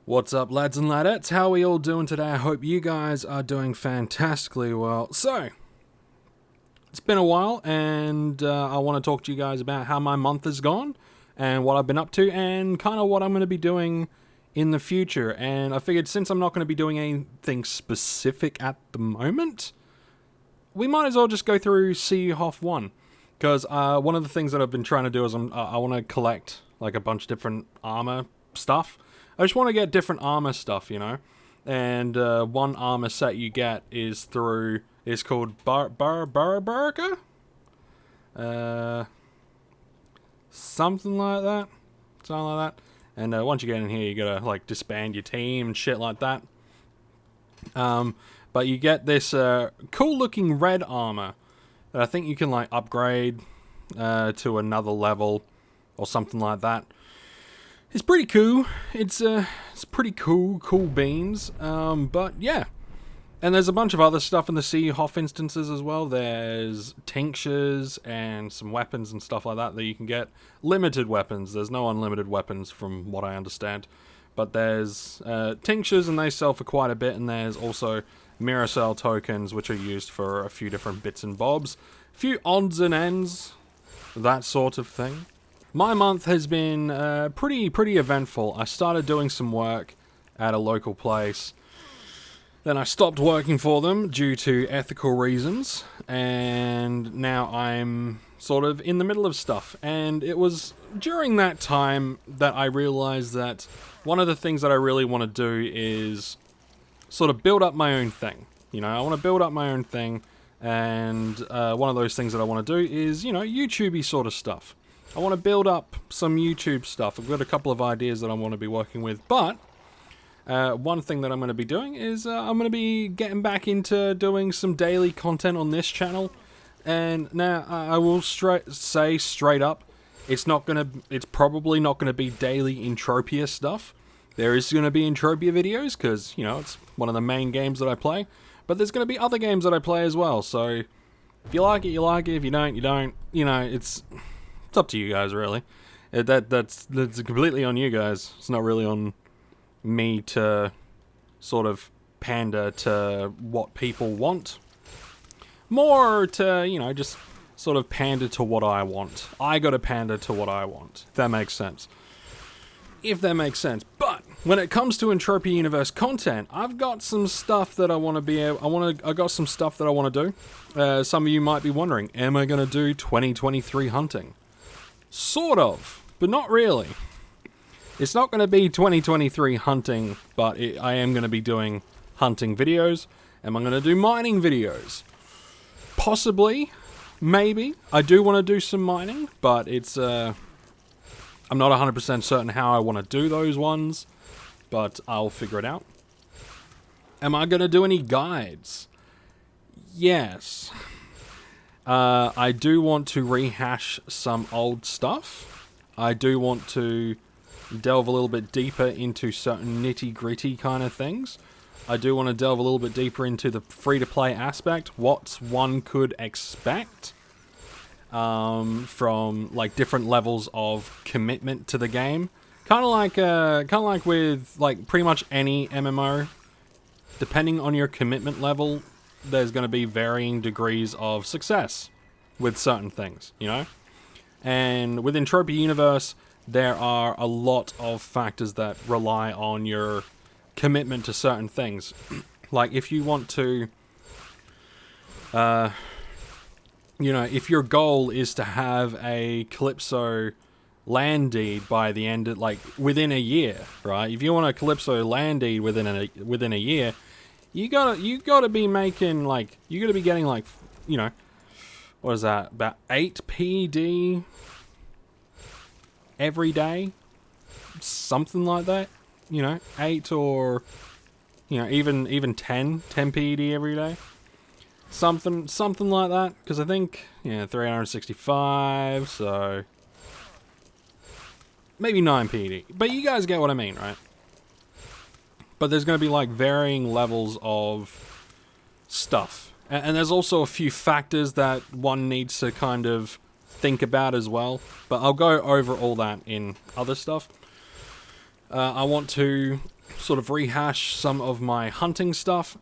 What's up, lads and ladettes? How are we all doing today? I hope you guys are doing fantastically well. So, it's been a while, and I want to talk to you guys about how my month has gone, and what I've been up to, and kind of what I'm going to be doing in the future. And I figured since I'm not going to be doing anything specific at the moment, we might as well just go through CUHOF 1. Because one of the things that I've been trying to do is I want to collect like a bunch of different armor stuff. I just want to get different armor stuff, you know. And one armor set you get is called Burger? Something like that. And once you get in here, you gotta like disband your team and shit like that. But you get this cool looking red armor that I think you can like upgrade to another level or something like that. It's pretty cool. It's pretty cool beans. But yeah. And there's a bunch of other stuff in the CUHOF instances as well. There's tinctures and some weapons and stuff like that you can get. Limited weapons. There's no unlimited weapons from what I understand. But there's tinctures and they sell for quite a bit. And there's also mirror cell tokens which are used for a few different bits and bobs. A few odds and ends. That sort of thing. My month has been pretty eventful. I started doing some work at a local place. Then I stopped working for them due to ethical reasons. And now I'm sort of in the middle of stuff. And it was during that time that I realized that one of the things that I really want to do is sort of build up my own thing. You know, I want to build up my own thing. And one of those things that I want to do is, you know, YouTube-y sort of stuff. I want to build up some YouTube stuff. I've got a couple of ideas that I want to be working with, but one thing that I'm going to be doing is I'm going to be getting back into doing some daily content on this channel. And now I will say straight up, it's probably not going to be daily Entropia stuff. There is going to be Entropia videos because, you know, it's one of the main games that I play. But there's going to be other games that I play as well. So if you like it, you like it. If you don't, you don't. You know, it's up to you guys, really. That's completely on you guys. It's not really on me to sort of pander to what people want. More to, you know, just sort of pander to what I want. I gotta pander to what I want. If that makes sense. But when it comes to Entropia Universe content, I've got some stuff that I want to be able. I got some stuff that I want to do. Some of you might be wondering, am I gonna do 2023 hunting? Sort of, but not really. It's not going to be 2023 hunting, but I am going to be doing hunting videos. Am I going to do mining videos? Possibly, maybe. I do want to do some mining, but it's I'm not 100% certain how I want to do those ones, but I'll figure it out. Am I going to do any guides? Yes. I do want to rehash some old stuff. I do want to delve a little bit deeper into certain nitty-gritty kind of things. I do want to delve a little bit deeper into the free-to-play aspect, what one could expect from like different levels of commitment to the game. Kind of like with like pretty much any MMO. Depending on your commitment level, there's going to be varying degrees of success with certain things, you know? And with Entropia Universe, there are a lot of factors that rely on your commitment to certain things. Like, if you want to, you know, if your goal is to have a Calypso land deed by the end of, like, within a year, right? If you want a Calypso land deed within a year, you gotta be making, like, you gotta be getting, like, you know, what is that, about 8 PD every day? Something like that, you know, 8 or, you know, even 10 PD every day. Something like that, because I think, yeah, 365, so maybe 9 PD. But you guys get what I mean, right? But there's going to be, like, varying levels of stuff. And there's also a few factors that one needs to kind of think about as well. But I'll go over all that in other stuff. I want to sort of rehash some of my hunting stuff,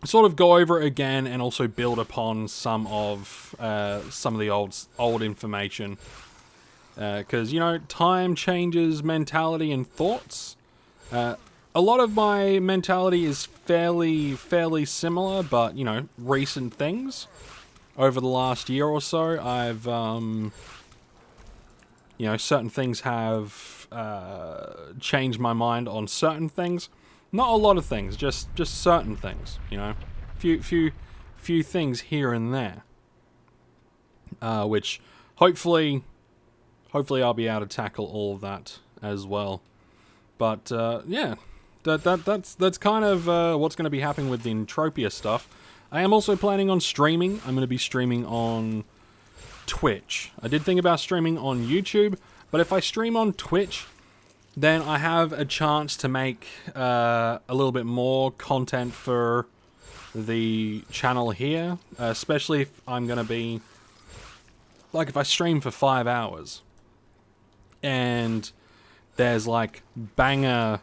sort of go over it again, and also build upon some of the old information. Because, time changes mentality and thoughts. A lot of my mentality is fairly similar, but, recent things. Over the last year or so, I've, certain things have changed my mind on certain things. Not a lot of things, just certain things, Few things here and there. Which, hopefully I'll be able to tackle all of that as well. But, yeah, that's kind of what's going to be happening with the Entropia stuff. I am also planning on streaming. I'm going to be streaming on Twitch. I did think about streaming on YouTube, but if I stream on Twitch, then I have a chance to make a little bit more content for the channel here, especially if I'm going to be, like, if I stream for 5 hours, and there's, banger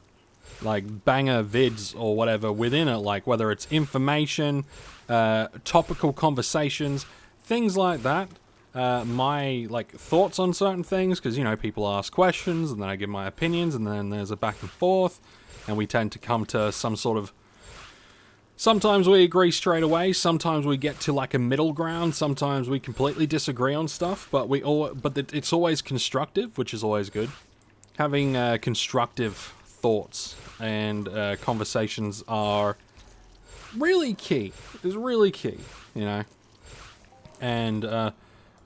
vids or whatever within it, like, whether it's information, topical conversations, things like that, my, thoughts on certain things, because, people ask questions, and then I give my opinions, and then there's a back and forth, and we tend to come to some sort of... Sometimes we agree straight away, sometimes we get to, a middle ground, sometimes we completely disagree on stuff, but it's always constructive, which is always good. Having constructive thoughts and conversations are really key. It's really key, And,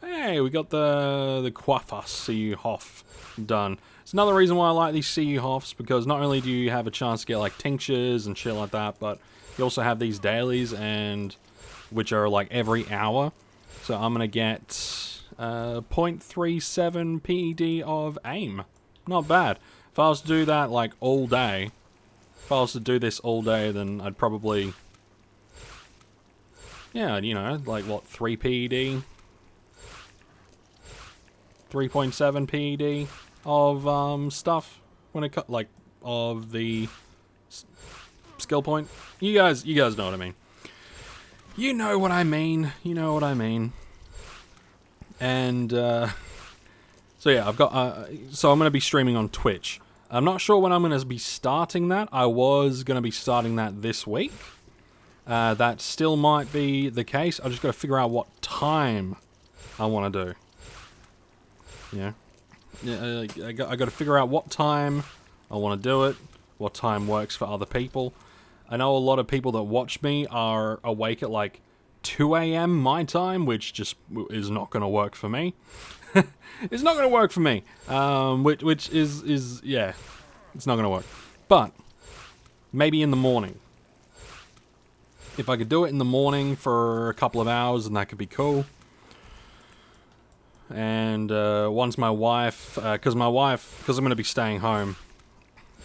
hey, we got the CUHOF done. It's another reason why I like these CUHOFs, because not only do you have a chance to get, tinctures and shit like that, but you also have these dailies, and which are, every hour. So I'm going to get 0.37 PED of aim. Not bad. If I was to do that, all day, if I was to do this all day, then I'd probably... Yeah, 3 PED? 3.7 PED of stuff when it of the skill point. You guys know what I mean. You know what I mean. And so yeah, I've got so I'm going to be streaming on Twitch. I'm not sure when I'm going to be starting that. I was going to be starting that this week. That still might be the case. I just got to figure out what time I want to do. Yeah, I got to figure out what time I want to do it, what time works for other people. I know a lot of people that watch me are awake at 2 a.m. my time, which just is not going to work for me. It's not going to work for me, which is yeah, it's not going to work. But maybe in the morning. If I could do it in the morning for a couple of hours, then that could be cool. And once my wife, because I'm going to be staying home,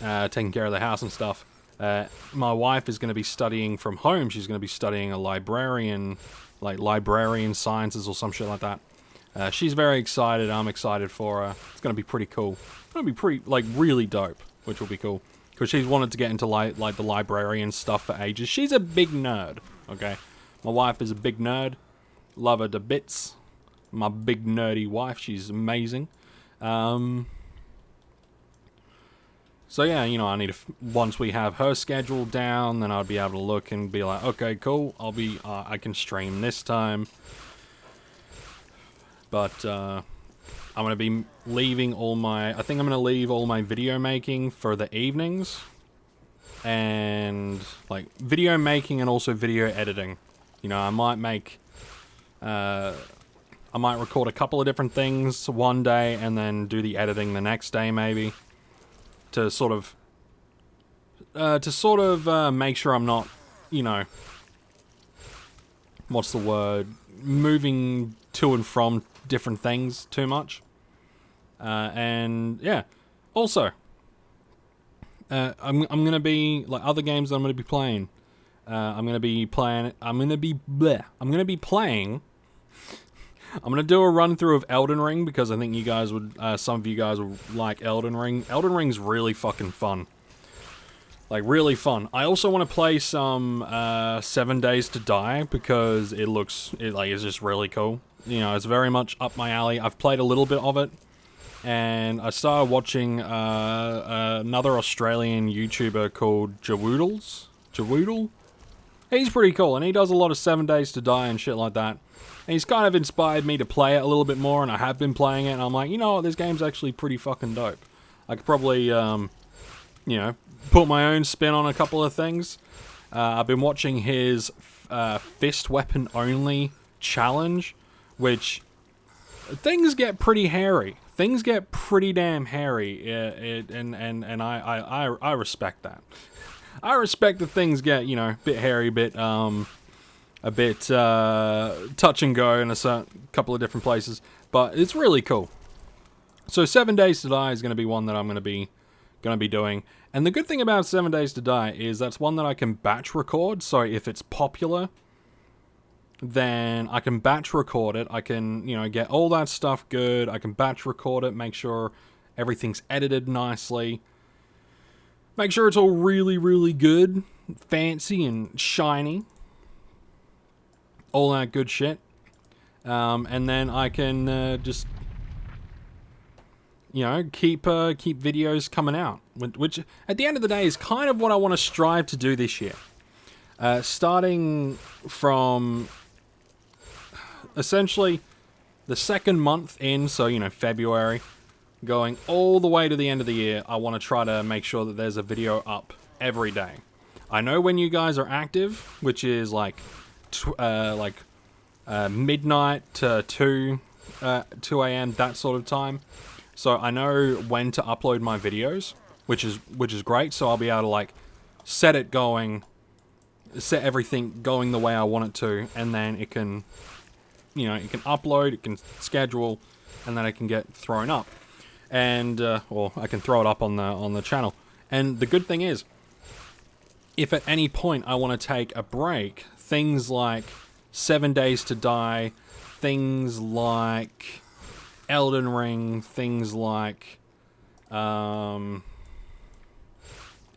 taking care of the house and stuff, my wife is going to be studying from home. She's going to be studying a librarian sciences or some shit like that. She's very excited. I'm excited for her. It's going to be pretty cool. It's going to be pretty, really dope, which will be cool. Because she's wanted to get into, the librarian stuff for ages. She's a big nerd, okay? My wife is a big nerd. Love her to bits. My big nerdy wife, she's amazing. So yeah, I need once we have her schedule down, then I'll be able to look and be like, okay, cool, I can stream this time. But, I'm going to be leaving I think I'm going to leave all my video making for the evenings. And, video making and also video editing. I might record a couple of different things one day and then do the editing the next day, maybe. To sort of make sure I'm not, what's the word? Moving to and from different things too much. And yeah, also, I'm gonna be other games that I'm gonna be playing. I'm gonna do a run through of Elden Ring because I think you guys would, some of you guys would like Elden Ring. Elden Ring's really fucking fun. Like, really fun. I also want to play some 7 Days to Die because it's just really cool. You know, it's very much up my alley. I've played a little bit of it, and I started watching another Australian YouTuber called Jawoodles. Jawoodle? He's pretty cool, and he does a lot of 7 Days to Die and shit like that. And he's kind of inspired me to play it a little bit more, and I have been playing it, and I'm like, you know what, this game's actually pretty fucking dope. I could probably, you know, put my own spin on a couple of things. I've been watching his fist weapon only challenge, which things get pretty hairy. Things get pretty damn hairy, and I respect that. I respect that things get, you know, a bit hairy, a bit touch and go in a couple of different places, but it's really cool. So 7 Days to Die is going to be one that I'm going to be doing. And the good thing about 7 Days to Die is that's one that I can batch record. So if it's popular, then I can batch record it. I can, you know, get all that stuff good. I can batch record it, make sure everything's edited nicely. Make sure it's all really, really good, fancy and shiny. All that good shit. And then I can just, you know, keep videos coming out, which at the end of the day is kind of what I want to strive to do this year. Starting from essentially the second month in, so, you know, February, going all the way to the end of the year, I want to try to make sure that there's a video up every day. I know when you guys are active, which is like midnight to 2 a.m., that sort of time. So I know when to upload my videos, which is great. So I'll be able to like set everything going the way I want it to, and then it can, you know, it can upload, it can schedule, and then it can get thrown up, and or I can throw it up on the channel. And the good thing is, if at any point I want to take a break, things like 7 Days to Die, things like Elden Ring, things like even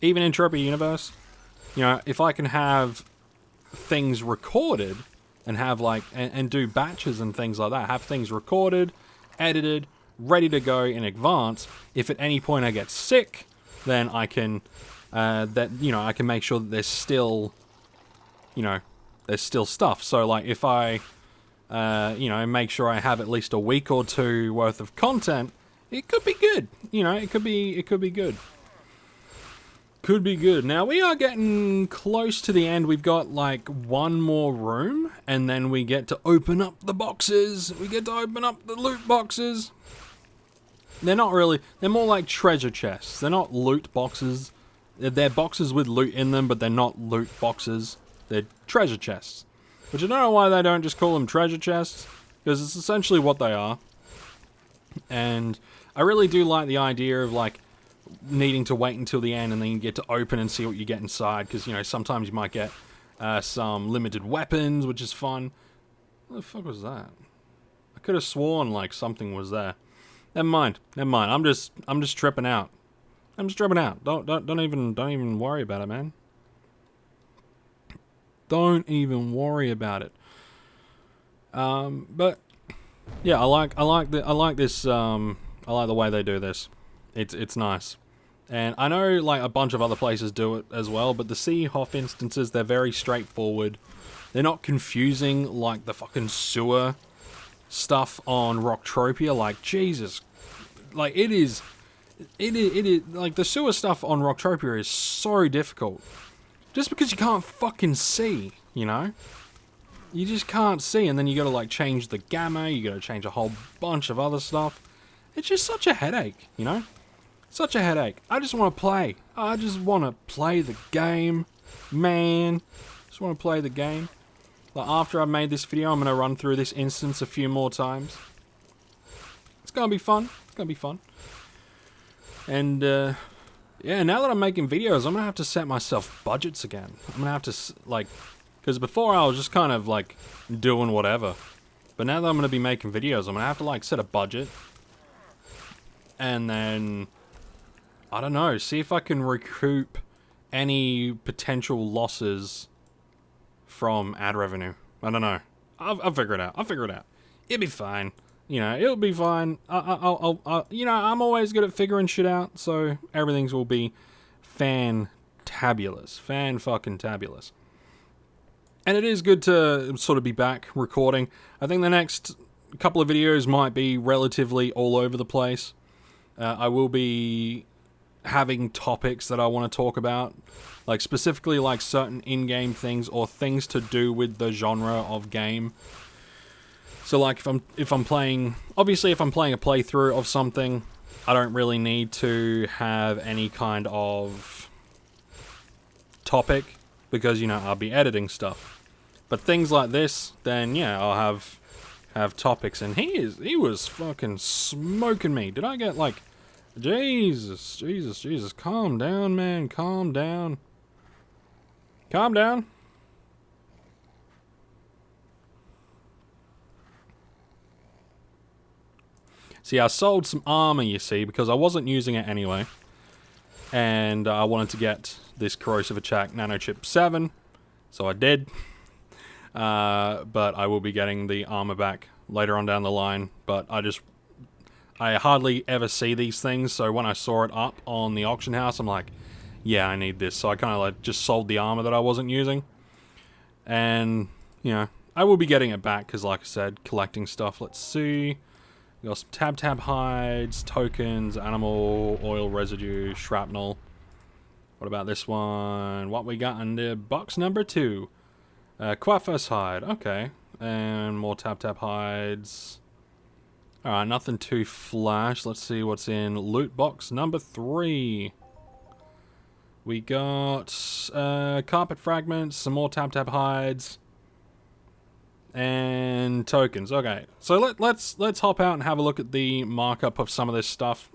Entropia Universe, you know, if I can have things recorded and have like and do batches and things like that, have things recorded, edited, ready to go in advance, if at any point I get sick, then I can I can make sure that there's still, you know, there's still stuff. So like if I make sure I have at least a week or two worth of content, it could be good. You know, it could be good. Could be good. Now, we are getting close to the end. We've got, like, one more room, and then we get to open up the boxes. We get to open up the loot boxes. They're not really... They're more like treasure chests. They're not loot boxes. They're boxes with loot in them, but they're not loot boxes. They're treasure chests. Which I don't know why they don't just call them treasure chests, because it's essentially what they are. And I really do like the idea of, like, needing to wait until the end and then you get to open and see what you get inside, because, you know, sometimes you might get some limited weapons, which is fun. What the fuck was that? I could have sworn like something was there. Never mind. I'm just tripping out. Don't even worry about it, man. Don't even worry about it. But yeah, I like the way they do this. It's nice. And I know like a bunch of other places do it as well, but the CUHOF instances, they're very straightforward. They're not confusing like the fucking sewer stuff on Rocktropia. Like, Jesus. Like, it is like the sewer stuff on Rocktropia is so difficult. Just because you can't fucking see, you know? You just can't see, and then you gotta like change the gamma, you gotta change a whole bunch of other stuff. It's just such a headache, you know? Such a headache. I just want to play. I just want to play the game, man. Just want to play the game. Like, after I've made this video, I'm going to run through this instance a few more times. It's going to be fun. It's going to be fun. And, yeah, now that I'm making videos, I'm going to have to set myself budgets again. I'm going to have to, like... Because before I was just kind of, like, doing whatever. But now that I'm going to be making videos, I'm going to have to, like, set a budget. And then... I don't know, see if I can recoup any potential losses from ad revenue. I don't know. I'll figure it out. It'll be fine. You know, it'll be fine. I'll you know, I'm always good at figuring shit out, so everything will be fantabulous. Fan-fucking-tabulous. And it is good to sort of be back recording. I think the next couple of videos might be relatively all over the place. I will be having topics that I want to talk about, like specifically like certain in-game things or things to do with the genre of game. So like if I'm playing, obviously if I'm playing a playthrough of something, I don't really need to have any kind of topic because, you know, I'll be editing stuff. But things like this, then yeah, I'll have topics. And he was fucking smoking me. Did I get like, Jesus, calm down, man, calm down. See, I sold some armor, you see, because I wasn't using it anyway. And I wanted to get this Corrosive Attack Nanochip 7, so I did. But I will be getting the armor back later on down the line. But I hardly ever see these things, so when I saw it up on the auction house, I'm like, yeah, I need this. So I kind of like just sold the armor that I wasn't using. And, you know, I will be getting it back, because like I said, collecting stuff. Let's see. We got some tab hides, tokens, animal, oil residue, shrapnel. What about this one? What we got in the box number 2? Quaffos hide, okay. And more tab hides. Alright, nothing too flash. Let's see what's in loot box number 3. We got carpet fragments, some more tab hides, and tokens. Okay, so let's hop out and have a look at the markup of some of this stuff.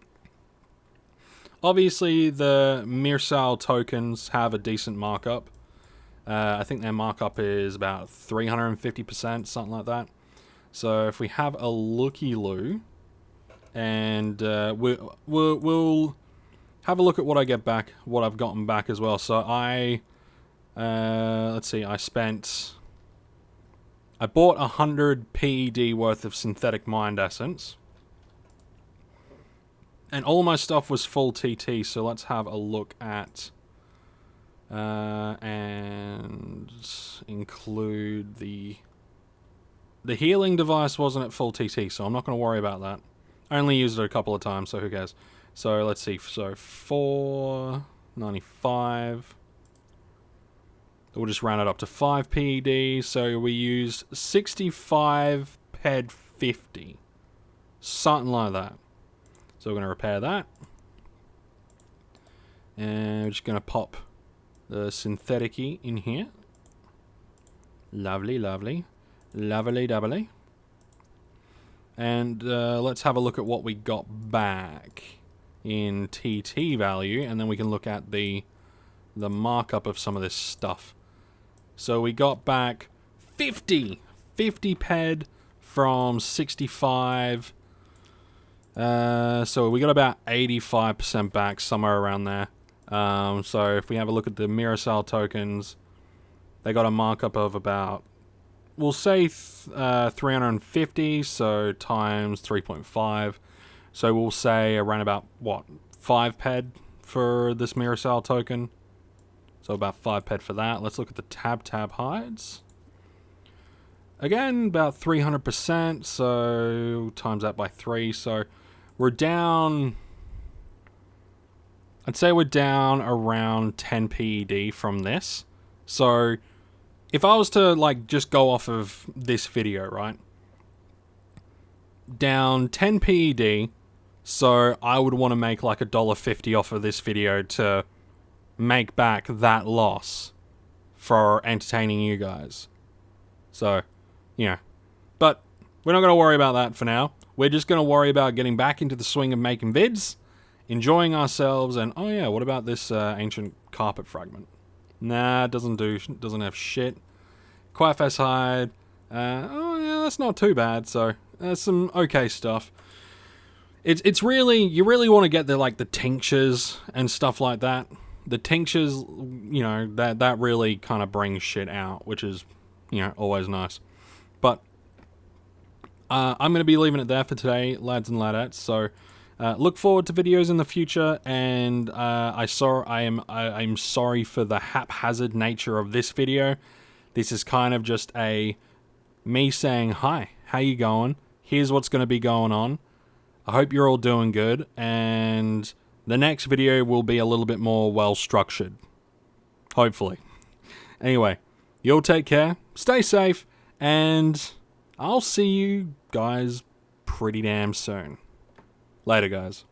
Obviously, the Mirsal tokens have a decent markup. I think their markup is about 350%, something like that. So if we have a looky-loo, and we'll have a look at what I get back, what I've gotten back as well. So let's see, I bought 100 PED worth of synthetic mind essence. And all my stuff was full TT, so let's have a look at and include the healing device wasn't at full TT, so I'm not going to worry about that. I only used it a couple of times, so who cares? So let's see, so 495. We'll just round it up to 5 PED, so we used 65 PED 50. Something like that. So we're going to repair that. And we're just going to pop the synthetic-y in here. Lovely. And let's have a look at what we got back in TT value, and then we can look at the markup of some of this stuff. So we got back 50 PED from 65. So we got about 85% back, somewhere around there. So if we have a look at the Mirasal tokens, they got a markup of about, we'll say 350, so times 3.5. So we'll say around about, what, 5 PED for this Mirasal token. So about 5 PED for that. Let's look at the tab hides. Again, about 300%, so times that by 3. So we're down, I'd say we're down around 10 PED from this. So if I was to like just go off of this video, right? Down 10 PED, so I would want to make like $1.50 off of this video to make back that loss for entertaining you guys. So, you know. But we're not going to worry about that for now. We're just going to worry about getting back into the swing of making vids, enjoying ourselves, and oh yeah, what about this ancient carpet fragment? Nah, doesn't have shit. Quaffos hide. Oh yeah, that's not too bad. So there's some okay stuff. It's really, you really want to get the like the tinctures and stuff like that. the tinctures, that really kind of brings shit out, which is, always nice. But I'm going to be leaving it there for today, lads and ladettes. So look forward to videos in the future, and I'm sorry for the haphazard nature of this video. This is kind of just me saying, hi, how you going? Here's what's going to be going on. I hope you're all doing good, and the next video will be a little bit more well-structured. Hopefully. Anyway, you'll take care, stay safe, and I'll see you guys pretty damn soon. Later, guys.